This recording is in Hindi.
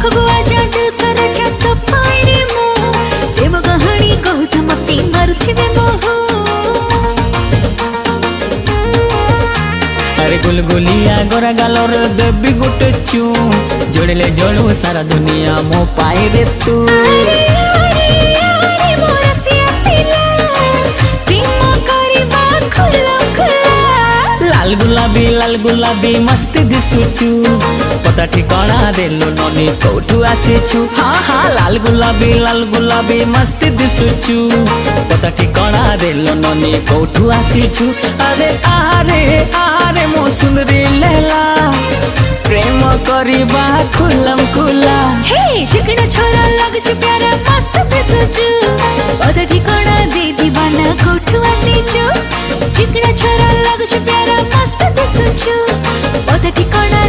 पाखको आजा दिल कर छत पाइरे मो प्रेम कहानी कहूथ मते मरुथिबे मोह। अरे गुलगुलिया गोरा गालर देवी गोटे चू जोड़ले जोड़ू सारा दुनिया मो पाए रे तू। लाल गुलाबी मस्ती दिसुचु पता ठिकाना देलो ननी कोठू आसीछु। हाँ हाँ लाल गुलाबी मस्ती दिसुचु पता ठिकाना देलो ननी कोठू आसीछु। अरे आरे आरे मो सुंदरी लैला प्रेम करिबा खुलम खुला। हे चिकना छोरा लगछु प्यारा मस्त दिसुचु पता ठिकाना दे दीवाना कोठू आसीछु। चिकना छोरा लगछु प्यारा मस्त दिसुचु पता ठिकाना